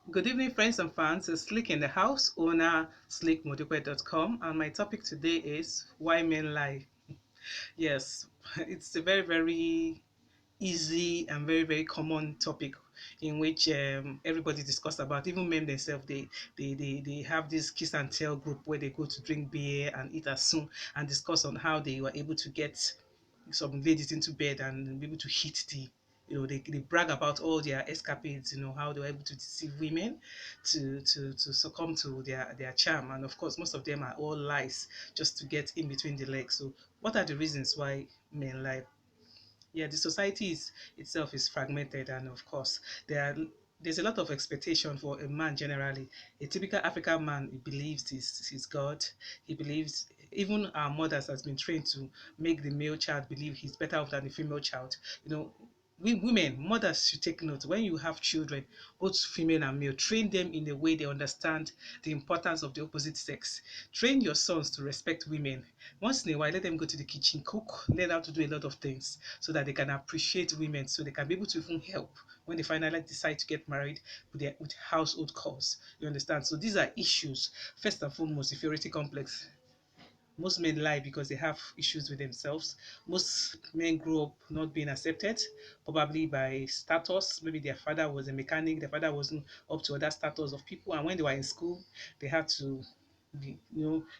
Good evening, friends and fans. It's Slick in the house, owner slickmodukwe.com, and my topic today is why men lie. Yes, it's a very, very easy and very, very common topic in which everybody discuss about. Even men themselves, they have this kiss and tell group where they go to drink beer and eat as soon and discuss on how they were able to get some ladies into bed and be able to hit the they brag about all their escapades, how they were able to deceive women to succumb to their charm. And of course, most of them are all lies just to get in between the legs. So what are the reasons why men lie? Yeah, the society itself is fragmented, and of course, there's a lot of expectation for a man generally. A typical African man, he believes he's God. He believes even our mothers has been trained to make the male child believe he's better off than the female child. We women, mothers should take note. When you have children, both female and male, train them in a way they understand the importance of the opposite sex. Train your sons to respect women. Once in a while, let them go to the kitchen, cook, learn how to do a lot of things so that they can appreciate women, so they can be able to even help when they finally decide to get married with household chores. You understand? So these are issues. First and foremost, inferiority complex. Most men lie because they have issues with themselves. Most men grow up not being accepted, probably by status. Maybe their father was a mechanic, their father wasn't up to other status of people, and when they were in school, they had to be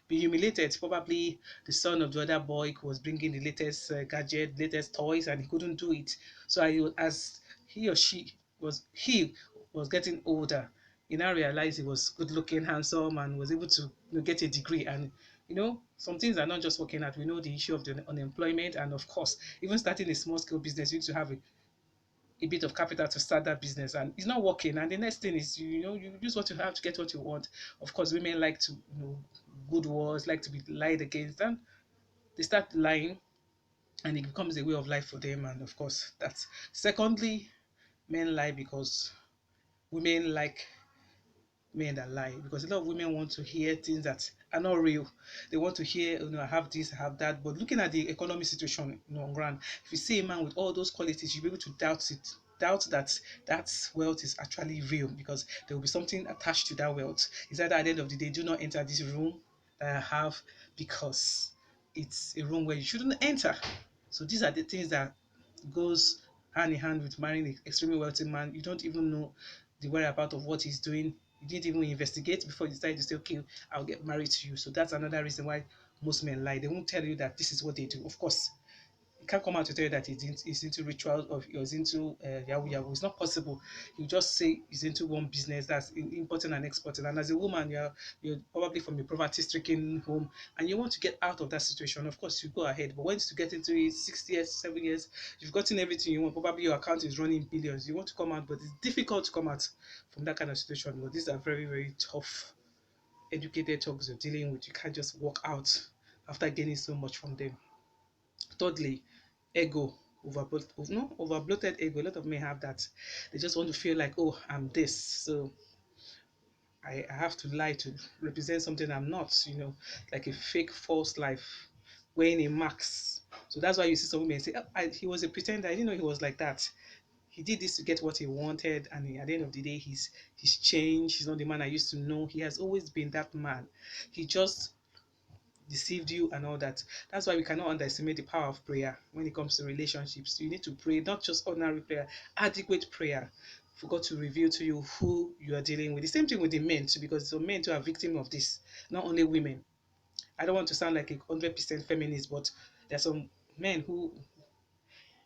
humiliated. Probably the son of the other boy was bringing the latest gadget, latest toys, and he couldn't do it. So as he was getting older, he now realized he was good looking, handsome, and was able to get a degree. And some things are not just working out. We know the issue of the unemployment, and of course, even starting a small scale business, you need to have a bit of capital to start that business, and it's not working. And the next thing is, you use what you have to get what you want. Of course, women like to, good words, like to be lied against, and they start lying, and it becomes a way of life for them. And of course, that's secondly, men lie because women like men that lie, because a lot of women want to hear things that are not real. They want to hear, I have this, I have that. But looking at the economic situation, on ground, if you see a man with all those qualities, you'll be able to doubt it. Doubt that that wealth is actually real, because there will be something attached to that wealth. Is that at the end of the day, do not enter this room that I have, because it's a room where you shouldn't enter. So these are the things that goes hand in hand with marrying an extremely wealthy man. You don't even know the whereabouts of what he's doing. You didn't even investigate before you decide to say, okay, I'll get married to you. So that's another reason why most men lie. They won't tell you that this is what they do. Of course, he can't come out to tell you that he's into rituals or he's into yahoo yahoo. It's not possible. You just say he's into one business, that's importing and exporting. And as a woman, you're probably from a poverty-stricken home, and you want to get out of that situation. Of course, you go ahead. But once you get into it, 6 years, 7 years, you've gotten everything you want. Probably your account is running billions. You want to come out, but it's difficult to come out from that kind of situation. But these are very, very tough, educated talks you're dealing with. You can't just walk out after gaining so much from them. Thirdly, ego. Over bloated ego. A lot of men have that. They just want to feel like, oh, I'm this, so I have to lie to represent something I'm not. Like a fake, false life, wearing a mask. So that's why you see some women say, oh, he was a pretender. I didn't know he was like that. He did this to get what he wanted, and at the end of the day, he's changed. He's not the man I used to know. He has always been that man. He just deceived you and all that. That's why we cannot underestimate the power of prayer when it comes to relationships. You need to pray, not just ordinary prayer, adequate prayer for God to reveal to you who you are dealing with. The same thing with the men too, because some men too are victim of this, not only women. I don't want to sound like 100% feminist, but there's some men who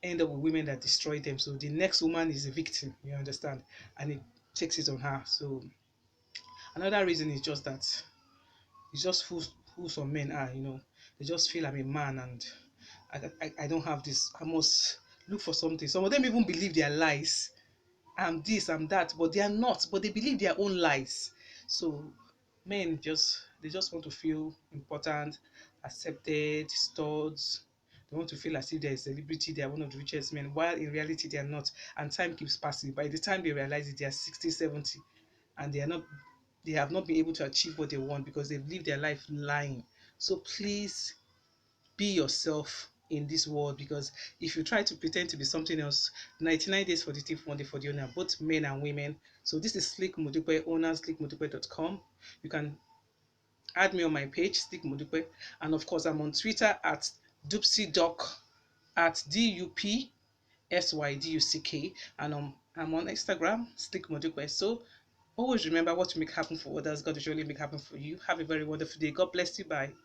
end up with women that destroy them. So the next woman is a victim, you understand, and it takes it on her. So another reason is just that it's just who some men are. They just feel I'm a man, and I don't have this. I must look for something. Some of them even believe their lies. I'm this, I'm that, but they are not. But they believe their own lies. So men just want to feel important, accepted, studs. They want to feel as if they're a celebrity, they are one of the richest men, while in reality they are not. And time keeps passing. By the time they realize it, they are 60, 70, and they have not been able to achieve what they want because they've lived their life lying. So please be yourself in this world, because if you try to pretend to be something else, 99 days for the thief, 1 day for the owner, both men and women. So this is Slick Modupe, owner slickmodupe.com. You can add me on my page, Slick Modupe, and of course I'm on Twitter at dupsyduck, at DUPSYDUCK, and I'm on Instagram, Slick Modupe. So always remember, what you make happen for others, God will surely make happen for you. Have a very wonderful day. God bless you. Bye.